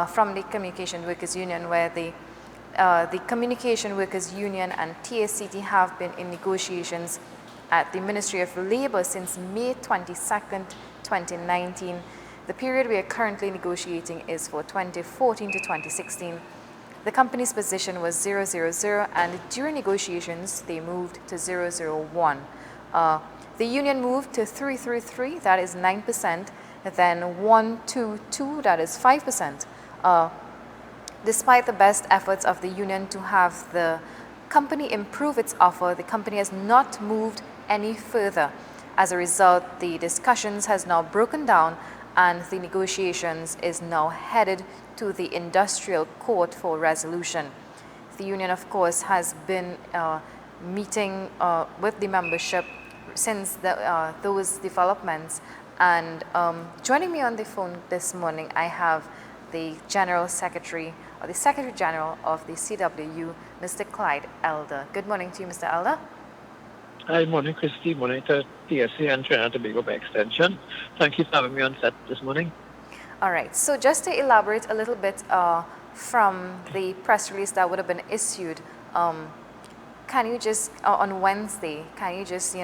from the Communication Workers Union, where the Communication Workers Union and TSCT have been in negotiations at the Ministry of Labor since May 22nd, 2019. The period we are currently negotiating is for 2014 to 2016. The company's position was 000, and during negotiations, they moved to 001. The union moved to 333, that is 9%, then 122, that is 5%. Despite the best efforts of the union to have the company improve its offer, the company has not moved any further. As a result, the discussions has now broken down, and the negotiations is now headed to the industrial court for resolution. The union, of course, has been meeting with the membership since those developments. And joining me on the phone this morning, I have the General Secretary, or the Secretary General of the CWU, Mr. Clyde Elder. Good morning to you, Mr. Elder. Hi, morning, Christy. Morning to TSA and Trinidad and Tobago by extension. Thank you for having me on set this morning. All right. So just to elaborate a little bit from the press release that would have been issued, can you just, on Wednesday, can you just,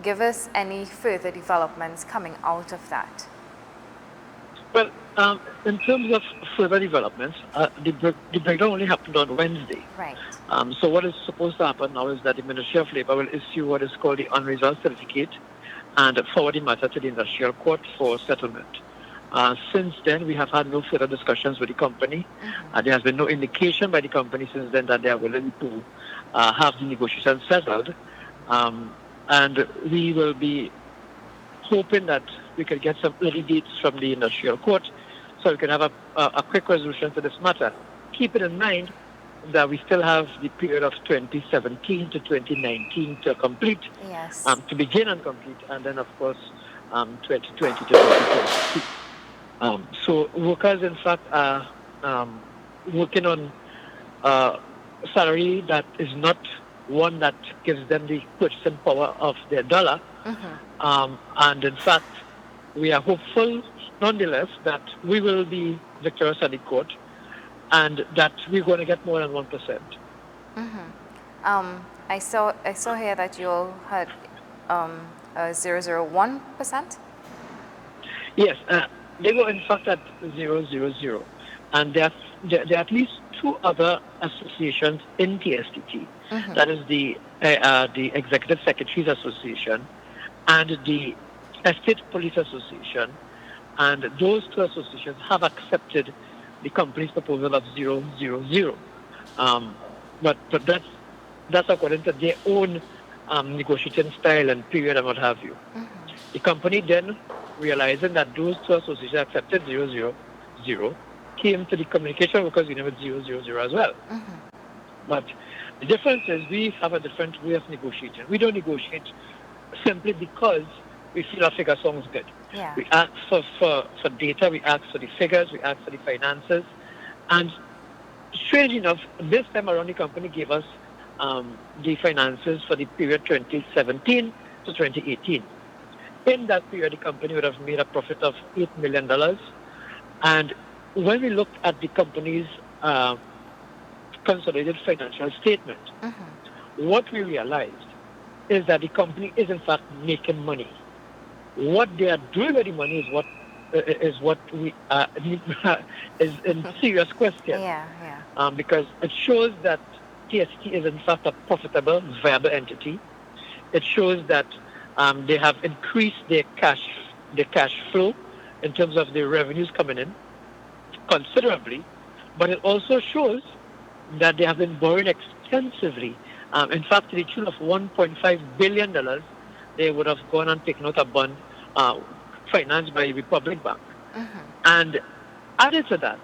give us any further developments coming out of that? Well, in terms of further developments, the breakdown only happened on Wednesday. Right. So what is supposed to happen now is that the Ministry of Labor will issue what is called the unresolved certificate and forward the matter to the industrial court for settlement. Since then, we have had no further discussions with the company. There has been no indication by the company since then that they are willing to have the negotiations settled. And we will be hoping that we can get some early dates from the industrial court so we can have a quick resolution to this matter. Keeping in mind that we still have the period of 2017 to 2019 to complete, yes, to begin and complete, and then, of course, 2020 to 2022. So workers, in fact, are working on a salary that is not one that gives them the purchasing power of their dollar. And in fact, we are hopeful, nonetheless, that we will be victorious at the court and that we're going to get more than 1%. I saw here that you all had 0.001%. Yes, they were in fact at 0.00, and there are at least two other associations in TSTT. That is the Executive Secretaries Association and the Estate Police Association, and those two associations have accepted the company's proposal of 0.00. But that's according to their own negotiating style and period and what have you. The company then, realizing that those two associations accepted 0.00, came to the Communication Workers Union with 0.00 as well. But the difference is we have a different way of negotiating. We don't negotiate simply because we feel our figure sounds good. Yeah. We ask for data, we ask for the figures, we ask for the finances. And strange enough, this time around the company gave us the finances for the period 2017 to 2018. In that period, the company would have made a profit of $8 million. And when we looked at the company's consolidated financial statement, what we realized is that the company is in fact making money. What they are doing with the money is what we is in serious question. Because it shows that TST is in fact a profitable, viable entity. It shows that they have increased their cash flow in terms of their revenues coming in considerably, but it also shows that they have been borrowing extensively. In fact, to the tune of $1.5 billion, they would have gone and taken out a bond financed by Republic Bank. And added to that,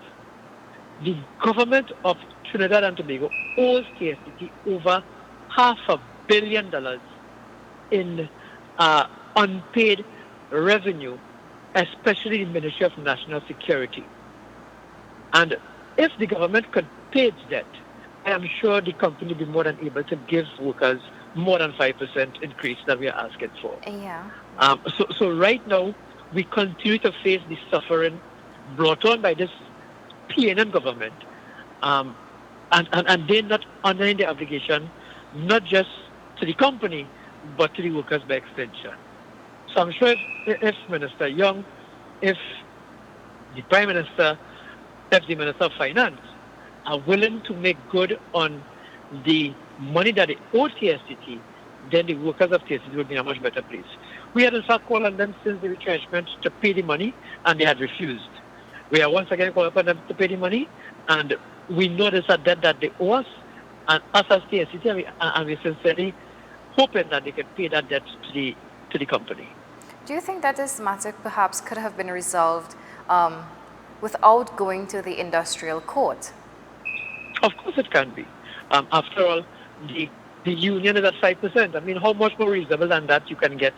the government of Trinidad and Tobago owes TSTT over $500 million in unpaid revenue, especially the Ministry of National Security. And if the government could pay its debt, I am sure the company will be more than able to give workers more than 5% increase that we are asking for. So right now, we continue to face the suffering brought on by this PNN government, um, and they're not honoring their obligation, not just to the company, but to the workers by extension. So I'm sure if Minister Young, if the Prime Minister, if the Minister of Finance are willing to make good on the money that they owe TSCT, then the workers of TSCT would be in a much better place. We had in fact called on them since the retrenchment to pay the money, and they had refused. We are once again calling upon them to pay the money, and we know there's a debt that they owe us, and us as TSCT, and we sincerely hoping that they can pay that debt to the company. Do you think that this matter perhaps could have been resolved without going to the industrial court? Of course it can be. After all, the union is at 5%. I mean, how much more reasonable than that you can get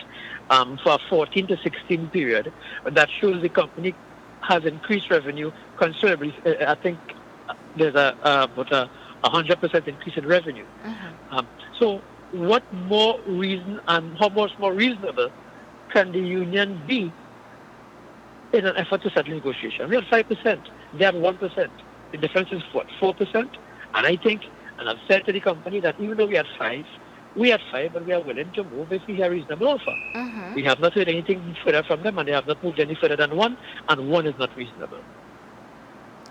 for a 14 to 16 period? That shows the company has increased revenue considerably. I think there's about a 100% increase in revenue. So what more reason and how much more reasonable can the union be in an effort to settle negotiation? We have 5%. They have 1%. The difference is what, 4%? And I think, and I've said to the company that even though we had 5, but we are willing to move if we hear a reasonable offer. We have not heard anything further from them, and they have not moved any further than 1, and 1 is not reasonable.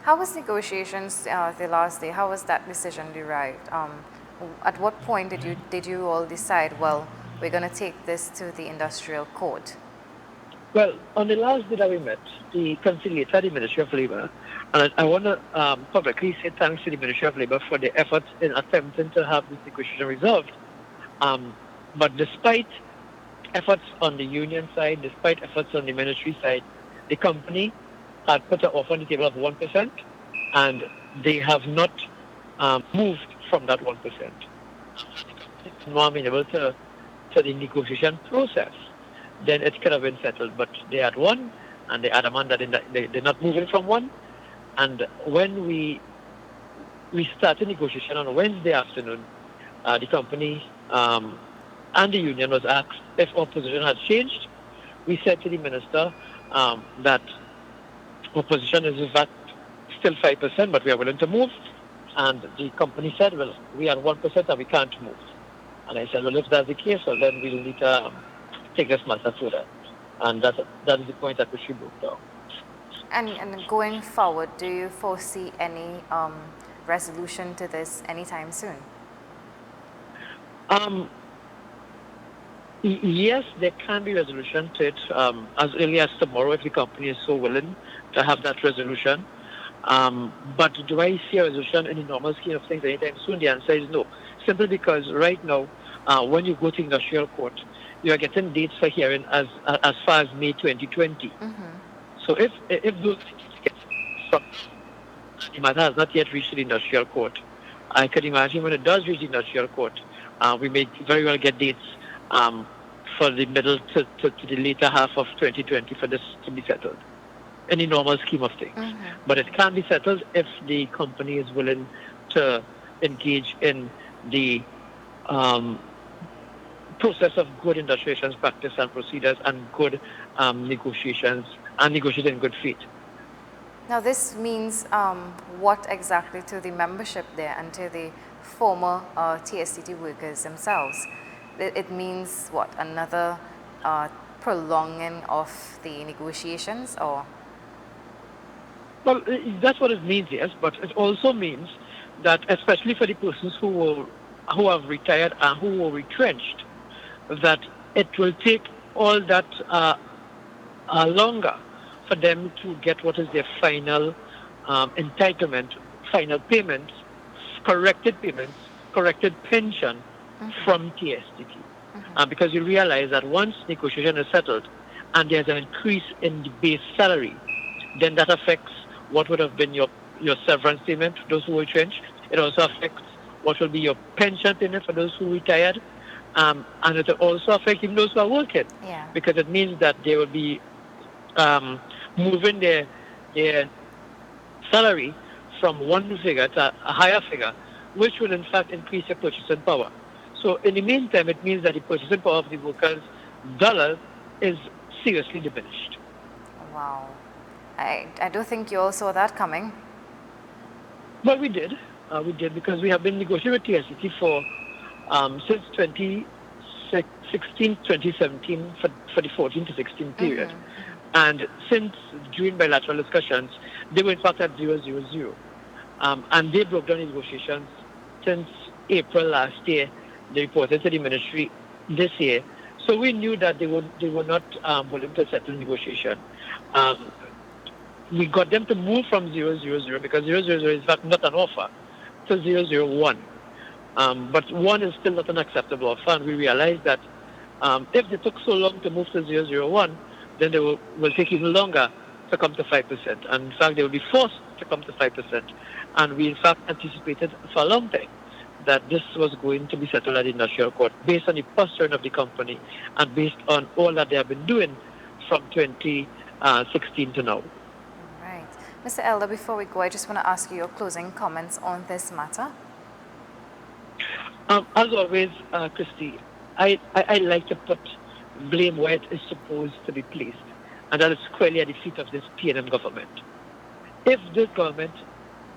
How was negotiations the last day? How was that decision derived? At what point did you all decide, well, we're going to take this to the industrial court? Well, on the last day that we met, the conciliator, the Ministry of Labour, and I want to publicly say thanks to the Ministry of Labour for the efforts in attempting to have this negotiation resolved. But despite efforts on the union side, despite efforts on the ministry side, the company had put an offer on the table of 1%, and they have not moved from that 1%. Not amenable to the negotiation process, then it could have been settled. But they had 1, and they adamant that they're not moving from 1. And when we started negotiation on Wednesday afternoon, the company and the union was asked if our position had changed. We said to the minister that our position is in fact still 5%, but we are willing to move. And the company said, well, we are 1% and we can't move. And I said, well, if that's the case, well, then we'll need to take this matter further. And that is the point at which we broke down. And going forward, do you foresee any resolution to this anytime soon? Yes, there can be resolution to it as early as tomorrow if the company is so willing to have that resolution. But do I see a resolution in the normal scheme of things anytime soon? The answer is no. Simply because right now, when you go to industrial court, you are getting dates for hearing as far as May 2020. So if those get struck, the matter has not yet reached the industrial court, I could imagine when it does reach the industrial court, we may very well get dates for the middle to the later half of 2020 for this to be settled in the normal scheme of things. But it can be settled if the company is willing to engage in the process of good industrial relations practice and procedures and good negotiations and negotiate in good faith. Now this means what exactly to the membership there and to the former TSCT workers themselves? It means what, another prolonging of the negotiations, or? Well, that's what it means, yes, but it also means that especially for the persons who have retired and who were retrenched, that it will take all that longer for them to get what is their final entitlement, final payments, corrected pension from TSTT. Because you realize that once negotiation is settled and there's an increase in the base salary, then that affects what would have been your severance payment for those who were retrenched. It also affects what will be your pension payment for those who retired. And it will also affect even those who are working. Because it means that they will be moving their salary from one figure to a higher figure, which will in fact increase their purchasing power. So in the meantime, it means that the purchasing power of the workers' dollar is seriously diminished. Wow. I don't think you all saw that coming. Well, we did. We did because we have been negotiating with TSCT for since 2016, 2017 for the 14 to 16 period. And since during bilateral discussions, they were in fact at 000. And they broke down the negotiations since April last year. They reported to the ministry this year. So we knew that they were not willing to settle negotiation. Um, we got them to move from 000 because 000 is not an offer to 001. But one is still not an acceptable offer, and we realized that if they took so long to move to 001, then they will take even longer to come to 5%. And in fact, they will be forced to come to 5%. And we in fact anticipated for a long time that this was going to be settled at the industrial court based on the posturing of the company and based on all that they have been doing from 2016 to now. Right. Mr. Elder, before we go, I just want to ask you your closing comments on this matter. As always, Christy, I like to put blame where it is supposed to be placed, and that is squarely at the feet of this P&M government. If this government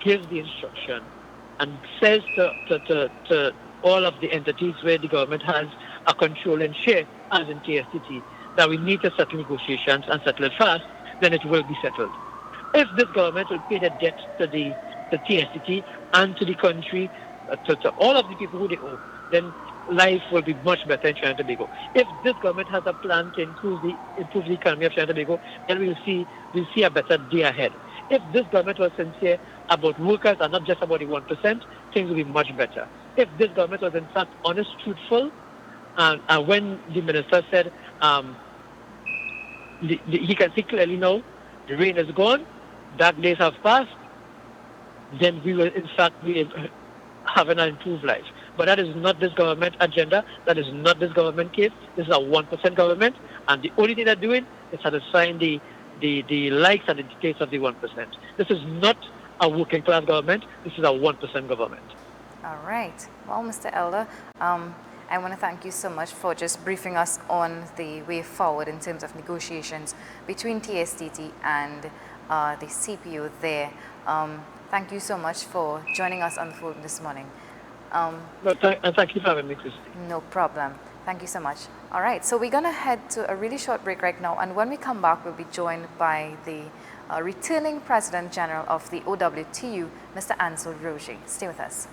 gives the instruction and says to all of the entities where the government has a controlling share, as in TSTT, that we need to settle negotiations and settle it fast, then it will be settled. If this government will pay the debt to the TSTT and to the country, to all of the people who they owe, then life will be much better in Trinidad and Tobago. If this government has a plan to improve the economy of Trinidad and Tobago, then we'll see a better day ahead. If this government was sincere about workers and not just about the 1%, things will be much better. If this government was in fact honest, truthful, and when the minister said he can see clearly now, the rain is gone, dark days have passed, then we will in fact be having an improved life. But that is not this government agenda. That is not this government case. This is a 1% government, and the only thing they're doing is satisfying the likes and the tastes of the 1%. This is not a working class government. This is a 1% government. All right. Well, Mr. Elder, I want to thank you so much for just briefing us on the way forward in terms of negotiations between TSTT and the CPU there. Thank you so much for joining us on the phone this morning. Thank you for having me, Christy. No problem. Thank you so much. All right, so we're going to head to a really short break right now, and when we come back, we'll be joined by the returning President General of the OWTU, Mr. Ansel Roger. Stay with us.